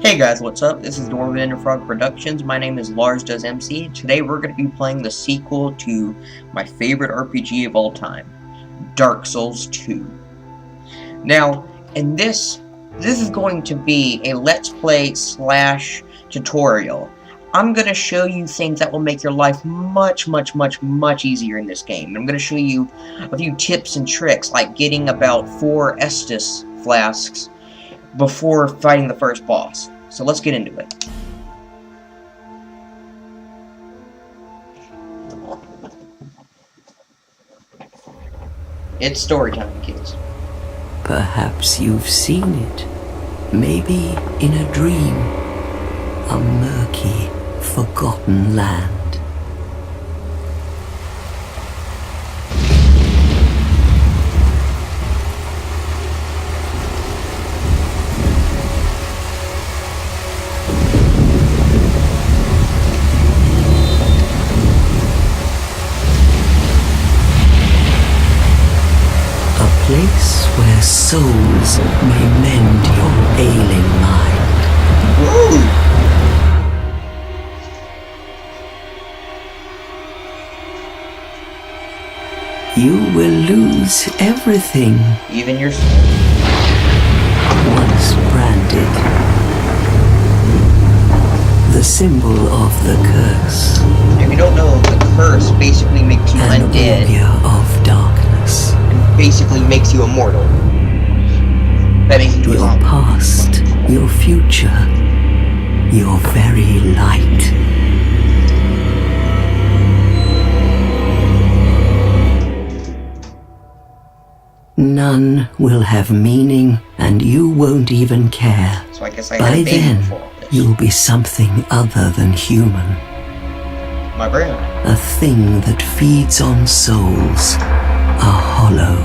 Hey guys, what's up? This is Dwarven EnderFrog Productions. My name is larsdoesMC. Today we're going to be playing the sequel to my favorite RPG of all time, Dark Souls 2. Now, in this is going to be a Let's Play slash tutorial. I'm going to show you things that will make your life much easier in this game. I'm going to show you a few tips and tricks, like getting about 4 Estus flasks before fighting the first boss. So let's get into it. It's story time, kids. Perhaps you've seen it. Maybe in a dream. A murky, forgotten land. Place where souls may mend your ailing mind. Woo! You will lose everything. Even your soul. Once branded. The symbol of the curse. If you don't know, the curse basically makes you An undead. aureole of darkness. Basically makes you immortal. That makes you into a Your zombie. past, your future, your very light. None will have meaning, and you won't even care. So I guess I By had a baby then, before all this. you'll be something other than human. My brain. A thing that feeds on souls. A hollow.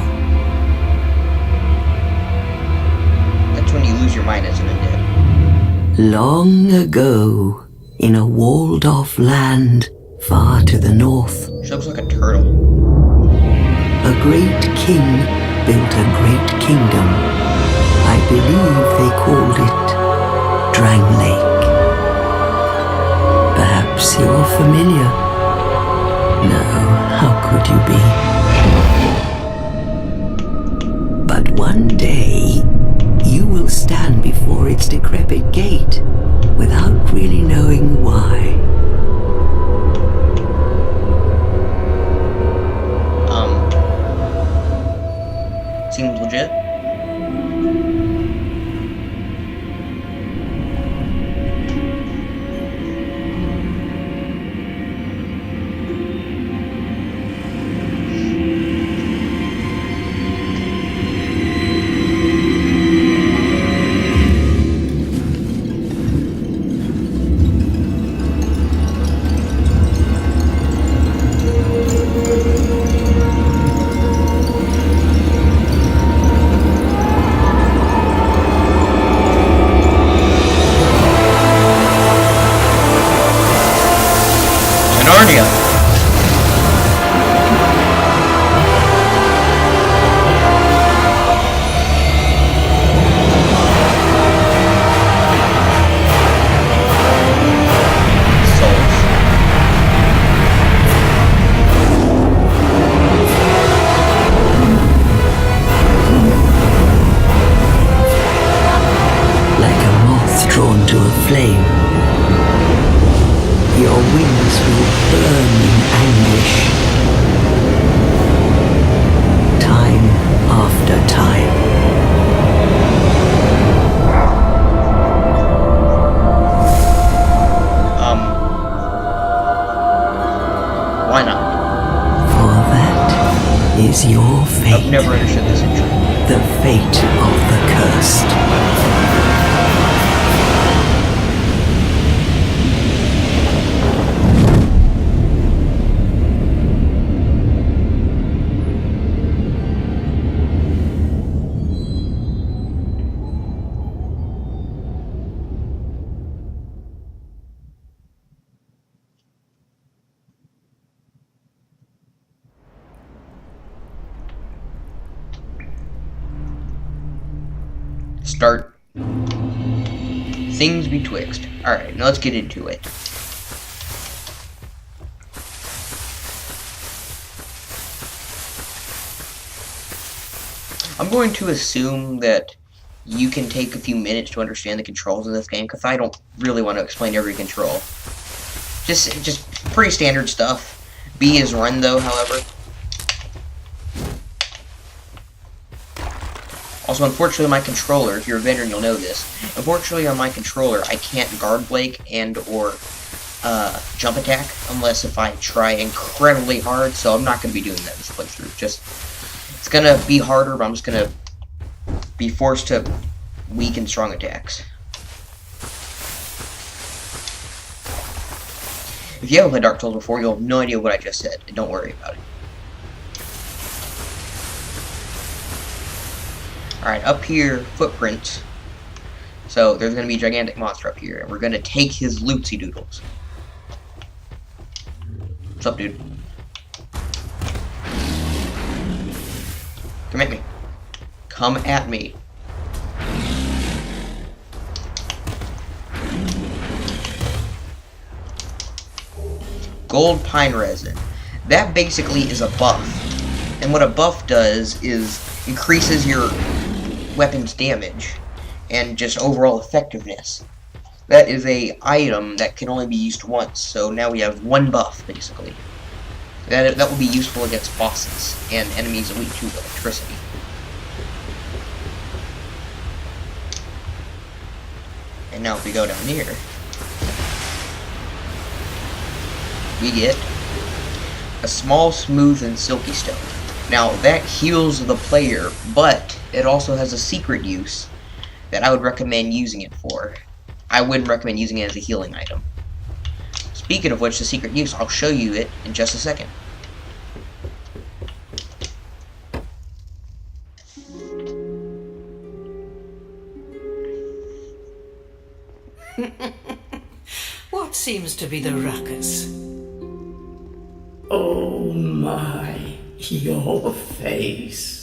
That's when you lose your mind as an undead. Long ago, in a walled-off land far to the north, She looks like a turtle. a great king built a great kingdom. I believe they called it Drang Lake. Perhaps you're familiar. No, how could you be? But one day, you will stand before its decrepit gate without really knowing why. Seems legit. Narnia. Like a moth drawn to a flame. Your wings will burn in anguish. Time after time. Why not? For that is your fate. I've never understood this intro. The fate of the cursed. Start. things betwixt. Alright, now let's get into it. I'm going to assume that you can take a few minutes to understand the controls in this game, because I don't really want to explain every control. Just pretty standard stuff. B is run, though, however. Also, unfortunately, my controller, if you're a veteran, you'll know this. Unfortunately, on my controller, I can't guard blake and or jump attack unless if I try incredibly hard, so I'm not going to be doing that this playthrough. It's going to be harder, but I'm just going to be forced to weaken strong attacks. If you haven't played Dark Souls before, you'll have no idea what I just said, and don't worry about it. Alright, up here, footprints. So, there's going to be a gigantic monster up here, and we're going to take his lootsy doodles. What's up, dude? Come at me. Come at me. Gold pine resin. That basically is a buff. And what a buff does is increases your weapon's damage and just overall effectiveness. That is a item that can only be used once, so now we have one buff basically. That will be useful against bosses and enemies weak to electricity. And now if we go down here, we get a small, smooth, and silky stone. Now, that heals the player, but it also has a secret use that I would recommend using it for. I wouldn't recommend using it as a healing item. Speaking of which, the secret use, I'll show you it in just a second. What seems to be the ruckus? Oh my, your face.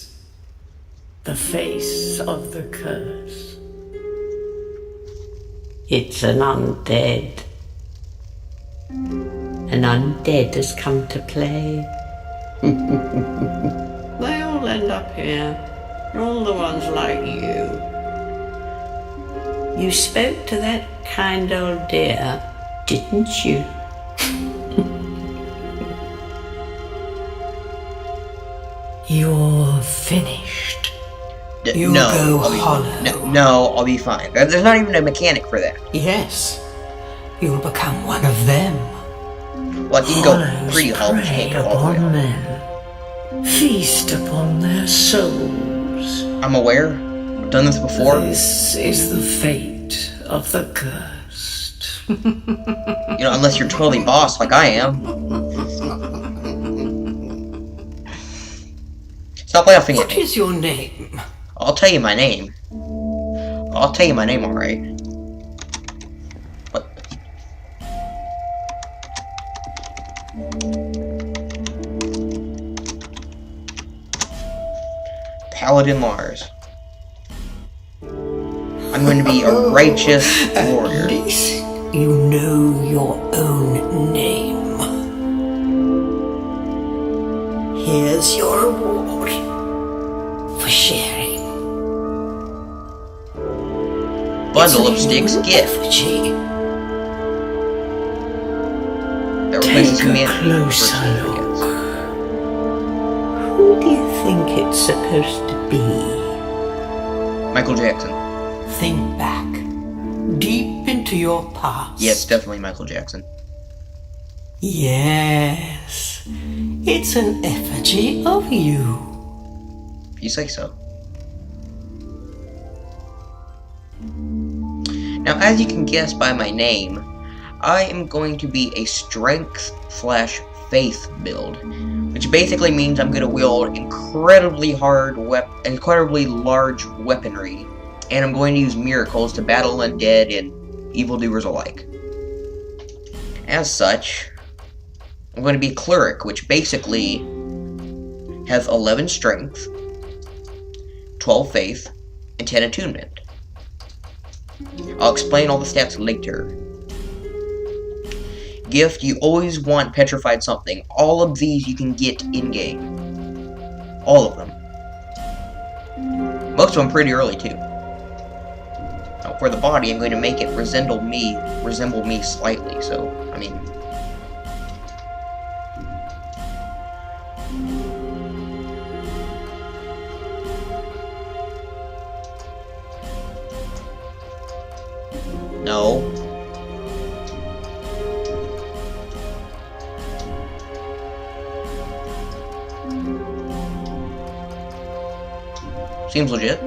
The face of the curse. It's an undead. An undead has come to play. They all end up here. All the ones like you. You spoke to that kind old dear, didn't you? You're finished. You'll go hollow. No, I'll be fine. There's not even a mechanic for that. Yes, you'll become one of them. Well, you can go pretty hollow, you can't go all the way upon hollow. men. Feast upon their souls. I'm aware. I've done this before. This is the fate of the cursed. You know, unless you're totally boss like I am. Stop laughing at What me. is your name? I'll tell you my name. I'll tell you my name, alright. What? Paladin Lars. I'm going to be a righteous warrior. At least you know your own name. Here's your reward for sharing. Bundle of sticks gift. Effigy. That replaces Take a humanity. closer look. Who do you think it's supposed to be? Michael Jackson. Think back, deep into your past. Yes, definitely Michael Jackson. Yes, it's an effigy of you. You say so. Now, as you can guess by my name, I am going to be a strength/faith build, which basically means I'm going to wield incredibly large weaponry, and I'm going to use miracles to battle undead and evildoers alike. As such, I'm going to be cleric, which basically has 11 strength, 12 faith, and 10 attunement. I'll explain all the stats later. Gift, you always want petrified something. All of these you can get in-game. All of them. Most of them pretty early, too. Now, for the body, I'm going to make it resemble me slightly, so, I mean... No. Seems legit.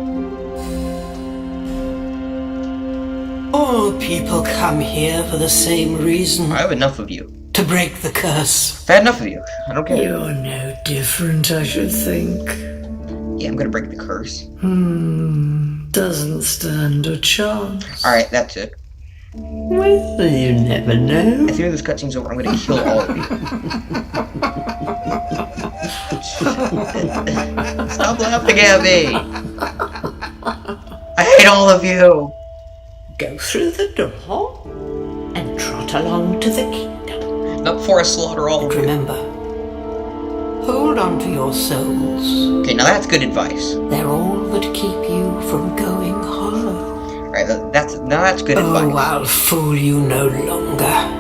All people come here for the same reason. I have enough of you. To break the curse. I've had enough of you. I don't care. You're no different, I should think. Yeah, I'm gonna break the curse. Doesn't stand a chance. Alright, that's it. Well, you never know. As soon as this cutscene's over, I'm gonna kill all of you. Stop laughing at me! I hate all of you! Go through the door and trot along to the kingdom. Not before I slaughter all of you. Remember, hold on to your souls. Okay, now that's good advice. They're all that keep you from going hollow. Alright, that's good advice. Oh, I'll fool you no longer.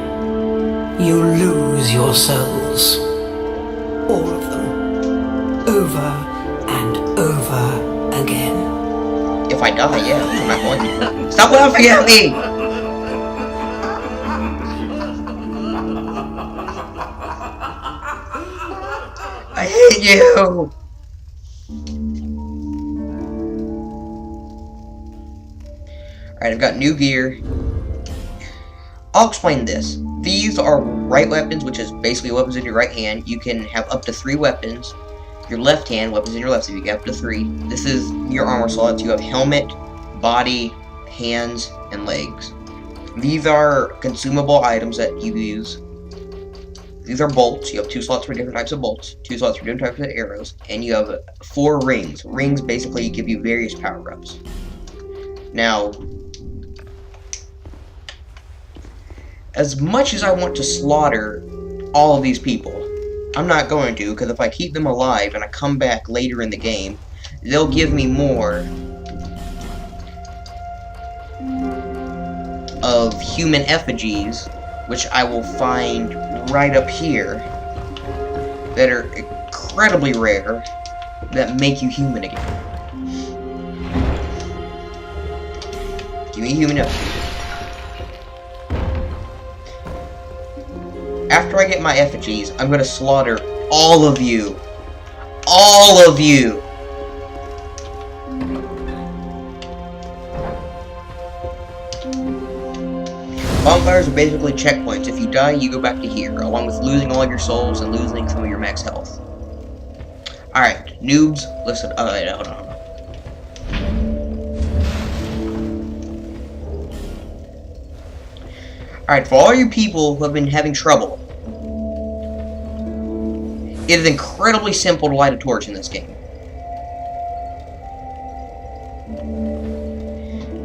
You lose your souls. All of them. Over and over again. If I die, yeah, I'm not going to. Stop laughing at me! I hate you! Alright, I've got new gear. I'll explain this. These are right weapons, which is basically weapons in your right hand. You can have up to 3 weapons. Your left hand, weapons in your left, so you get up to 3. This is your armor slots. You have helmet, body, hands, and legs. These are consumable items that you use. These are bolts. You have 2 slots for different types of bolts, 2 slots for different types of arrows, and you have 4 rings. Rings basically give you various power-ups. Now, as much as I want to slaughter all of these people, I'm not going to, because if I keep them alive and I come back later in the game, they'll give me more of human effigies, which I will find right up here, that are incredibly rare, that make you human again. Give me human effigies. After I get my effigies, I'm gonna slaughter all of you. All of you! Bonfires are basically checkpoints. If you die, you go back to here, along with losing all of your souls and losing some of your max health. Alright, noobs, listen. Hold on. Alright, for all you people who have been having trouble, it is incredibly simple to light a torch in this game.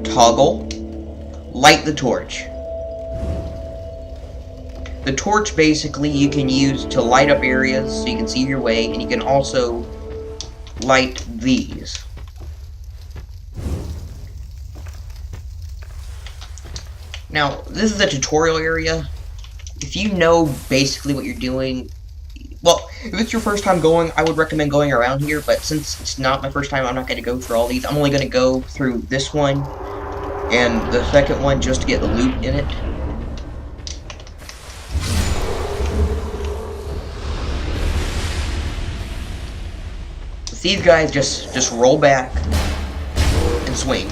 Toggle, light the torch. The torch basically you can use to light up areas so you can see your way, and you can also light these. Now, this is a tutorial area. If you know basically what you're doing, well, if it's your first time going, I would recommend going around here, but since it's not my first time, I'm not going to go through all these. I'm only going to go through this one and the second one just to get the loot in it. These guys just roll back and swing,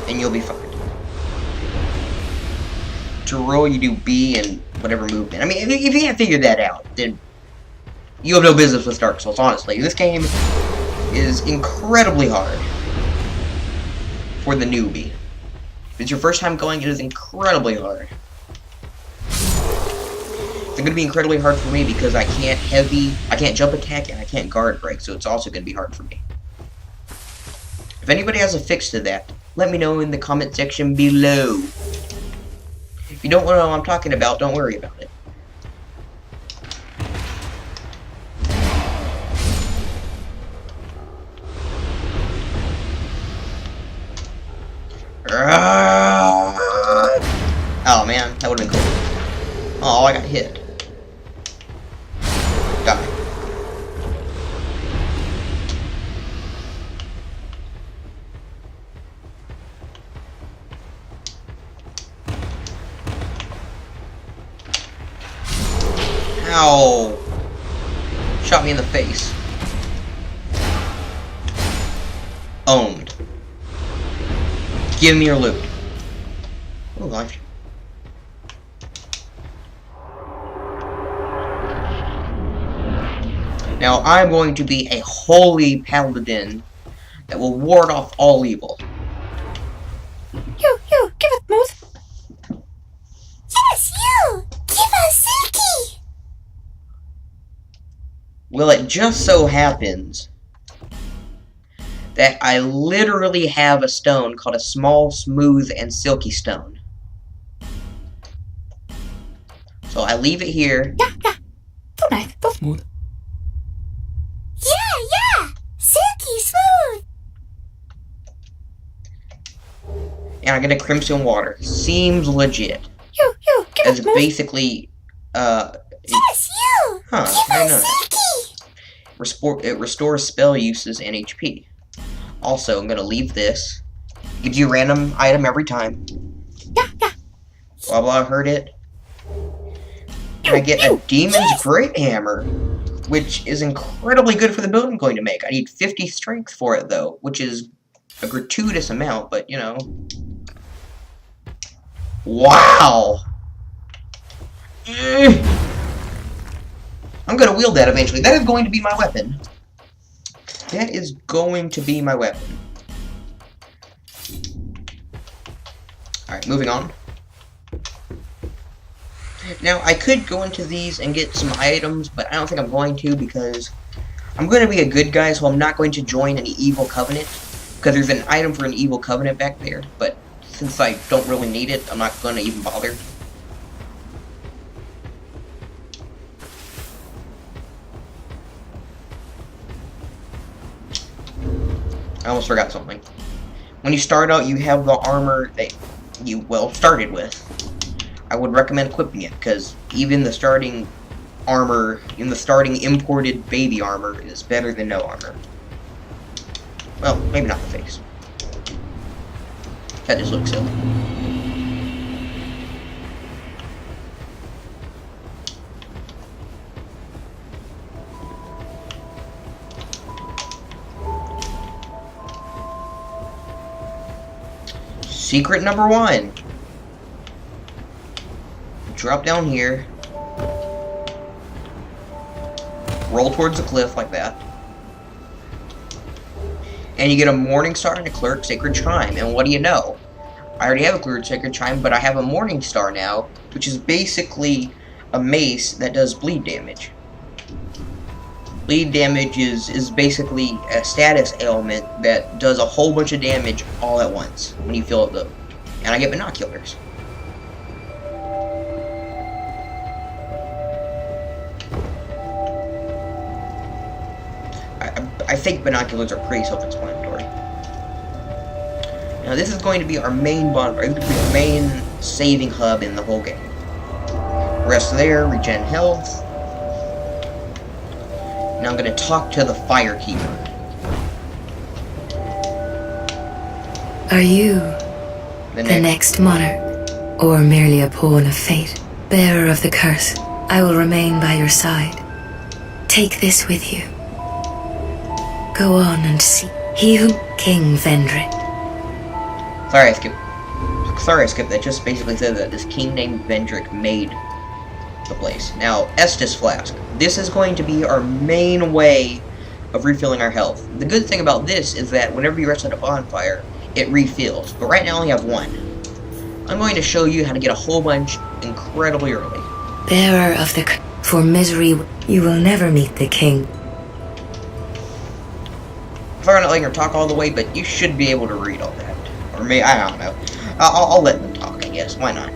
and you'll be fine. To roll, you do B and whatever movement. I mean, if you can't figure that out, then you have no business with Dark Souls, honestly. This game is incredibly hard for the newbie. If it's your first time going, it is incredibly hard. It's going to be incredibly hard for me because I can't jump attack, and I can't guard break, so it's also going to be hard for me. If anybody has a fix to that, let me know in the comment section below. If you don't know what I'm talking about, don't worry about it. Oh man, that would've been cool. Oh, I got hit. Die. Ow! Shot me in the face. Owned. Give me your loot. Ooh, life. Now, I'm going to be a holy paladin that will ward off all evil. You, give us most. Yes, you! Give us Silky! Well, it just so happens that I literally have a stone called a small, smooth, and silky stone. So I leave it here. Yeah. So nice, so smooth. Yeah! Silky smooth! And I get a crimson water. Seems legit. You, give As us most. basically, Yes, you! Huh, Give I know us that. Silky! It restores spell uses and HP. Also, I'm gonna leave this. Gives you a random item every time. Yeah. Blah blah, heard it. And I get a Demon's Great Hammer, which is incredibly good for the build I'm going to make. I need 50 strength for it, though, which is a gratuitous amount, but, you know. Wow! I'm gonna wield that eventually. That is going to be my weapon. That is going to be my weapon. Alright, moving on. Now, I could go into these and get some items, but I don't think I'm going to because I'm going to be a good guy, so I'm not going to join any evil covenant. Because there's an item for an evil covenant back there, but since I don't really need it, I'm not going to even bother. I almost forgot something. When you start out, you have the armor that you, well, started with. I would recommend equipping it, because even the starting armor, in the starting imported baby armor, is better than no armor. Well, maybe not the face. That just looks silly. Secret number 1. Drop down here. Roll towards the cliff like that. And you get a Morning Star and a Cleric Sacred Chime. And what do you know? I already have a Cleric Sacred Chime, but I have a Morning Star now, which is basically a mace that does bleed damage. Bleed damage is basically a status ailment that does a whole bunch of damage all at once when you feel it though. And I get binoculars. I think binoculars are pretty self-explanatory. Now this is going to be our main bonfire, our main saving hub in the whole game. Rest there, regen health. Now I'm going to talk to the Firekeeper. Are you the next monarch, or merely a pawn of fate? Bearer of the curse, I will remain by your side. Take this with you. Go on and see. He who... King Vendrick. Sorry I skipped that. Just basically said that this king named Vendrick made the place. Now, Estus Flask. This is going to be our main way of refilling our health. The good thing about this is that whenever you rest at a bonfire, it refills. But right now I only have one. I'm going to show you how to get a whole bunch incredibly early. Bearer of the... For misery, you will never meet the king. Sorry I'm not letting her talk all the way, but you should be able to read all that Or maybe, I don't know. I'll let them talk, I guess. Why not?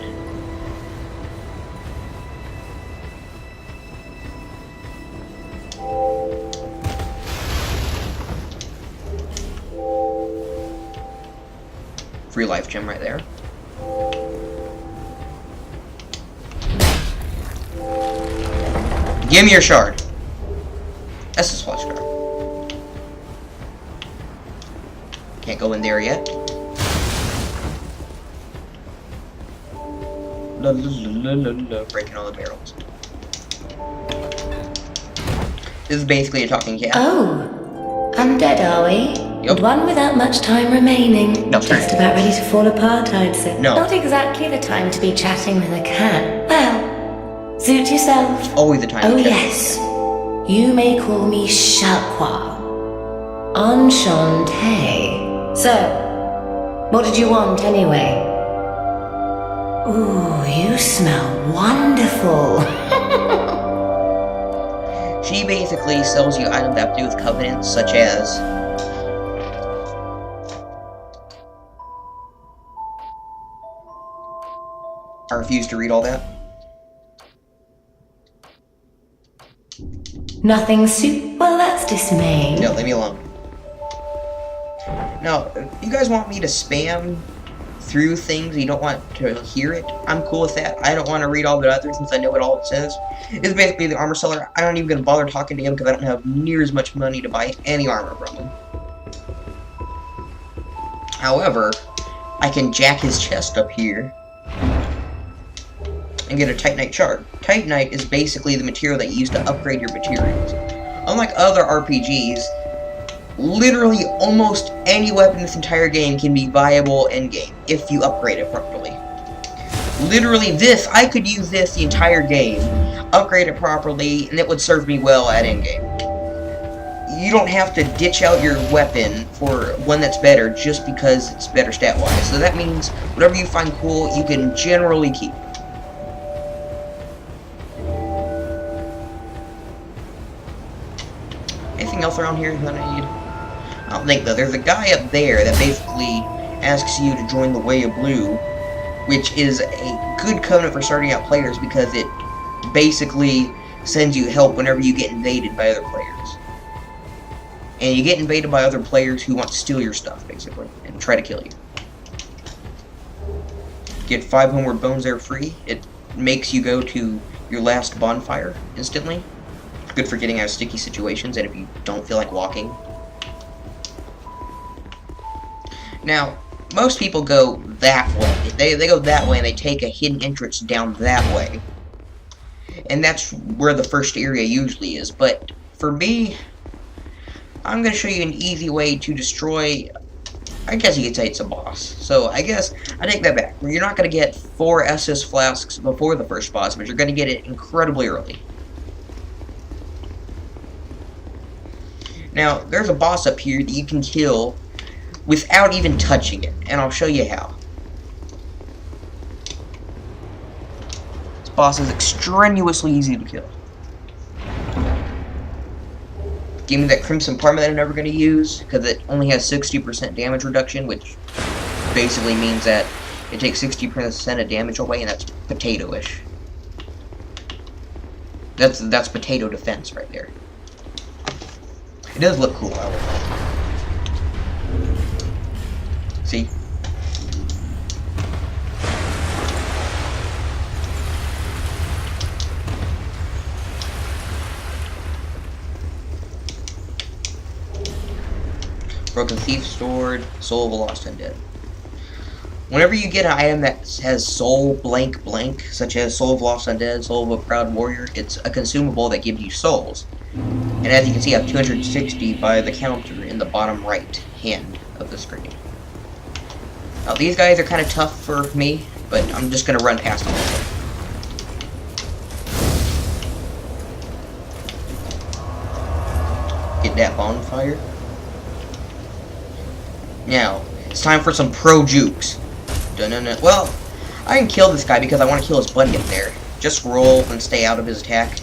Free life gem right there. Give me your shard. That's a splash card. Can't go in there yet. Breaking all the barrels. This is basically a talking cat. Oh, undead are we? Yep. And one without much time remaining. No. Just about ready to fall apart, I'd say. No. Not exactly the time to be chatting with a cat. Well, suit yourself. Always the time Oh to check. yes. You may call me Shalqua. Enchanté. So, what did you want anyway? Ooh, you smell wonderful. She basically sells you items that have to do with covenants, such as I refuse to read all that. Nothing soup? Well, that's dismaying. No, leave me alone. Now, if you guys want me to spam through things and you don't want to hear it, I'm cool with that. I don't want to read all the others since I know what all it says. It's basically the armor seller. I don't even gonna bother talking to him because I don't have near as much money to buy any armor from him. However, I can jack his chest up here and get a Titanite shard. Titanite is basically the material that you use to upgrade your materials. Unlike other RPGs, literally almost any weapon in this entire game can be viable in-game if you upgrade it properly. Literally this, I could use this the entire game, upgrade it properly, and it would serve me well at in-game. You don't have to ditch out your weapon for one that's better just because it's better stat-wise. So that means whatever you find cool, you can generally keep. Anything else around here that I need? I don't think though. There's a guy up there that basically asks you to join the Way of Blue, which is a good covenant for starting out players because it basically sends you help whenever you get invaded by other players. And you get invaded by other players who want to steal your stuff, basically, and try to kill you. Get 5 homeward bones there free. It makes you go to your last bonfire instantly. Good for getting out of sticky situations and if you don't feel like walking. Now, most people go that way. They go that way and they take a hidden entrance down that way. And that's where the first area usually is. But for me, I'm going to show you an easy way to destroy, I guess you could say it's a boss. So I guess I take that back. You're not going to get 4 SS flasks before the first boss, but you're going to get it incredibly early. Now, there's a boss up here that you can kill without even touching it, and I'll show you how. This boss is extraneously easy to kill. Give me that Crimson Parma that I'm never going to use, because it only has 60% damage reduction, which basically means that it takes 60% of damage away, and that's potato-ish. That's potato defense right there. It does look cool, I would say. See? Broken Thief Sword, Soul of a Lost Undead. Whenever you get an item that has soul blank blank, such as Soul of Lost Undead, Soul of a Proud Warrior, it's a consumable that gives you souls. And as you can see, I have 260 by the counter in the bottom right hand of the screen. Now these guys are kind of tough for me, but I'm just going to run past them. Get that bonfire. Now, it's time for some pro jukes. Dun-dun-dun. Well, I can kill this guy because I want to kill his buddy up there. Just roll and stay out of his attack.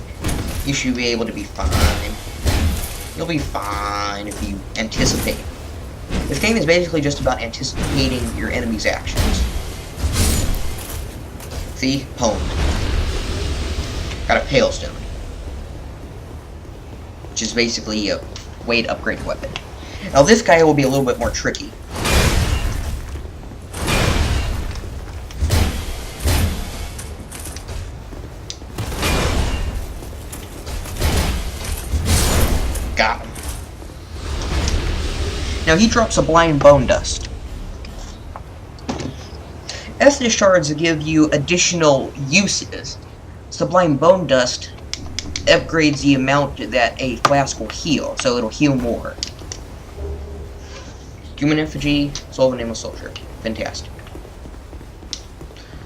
You should be able to be fine. You'll be fine if you anticipate This game is basically just about anticipating your enemy's actions. See? Honed. Got a Palestone, which is basically a way to upgrade your weapon. Now this guy will be a little bit more tricky. Got him. Now he drops a blind bone dust. Estus shards give you additional uses. Sublime Bone Dust upgrades the amount that a flask will heal, so it'll heal more. Human Effigy, Soul of a Nameless Soldier. Fantastic.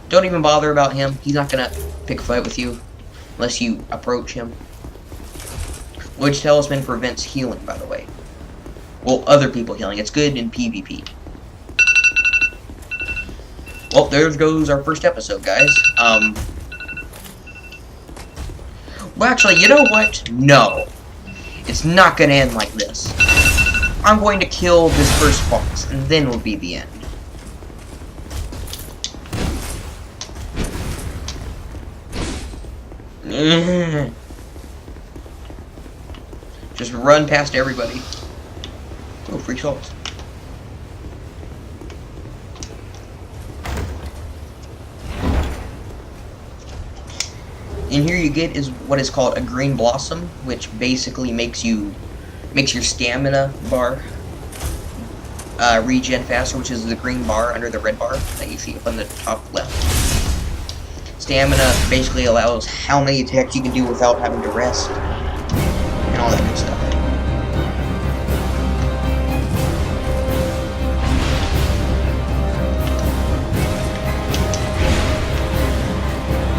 Don't even bother about him. He's not gonna pick a fight with you unless you approach him. Which Talisman prevents healing, by the way. Well, other people healing. It's good in PvP. Well, there goes our first episode, guys. Well, actually, you know what? No. It's not gonna end like this. I'm going to kill this first boss, and then will be the end. Just run past everybody. Oh, free souls. And here you get is what is called a green blossom, which basically makes your stamina bar regen faster, which is the green bar under the red bar that you see up on the top left. Stamina basically allows how many attacks you can do without having to rest, and all that good stuff.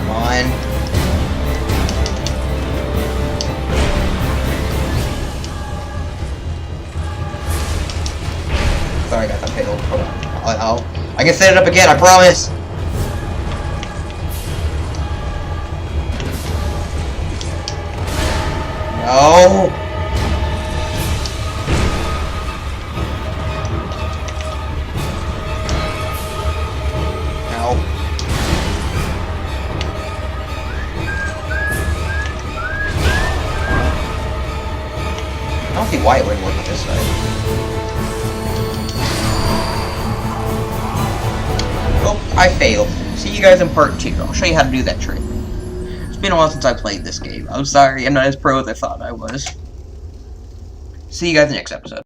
Come on. Sorry, I got that failed. Hold on. I can set it up again, I promise! No! No. I don't see why it wouldn't work on this side. Oh, I failed. See you guys in part 2. I'll show you how to do that trick. It's been a while since I played this game. I'm sorry, I'm not as pro as I thought I was. See you guys in the next episode.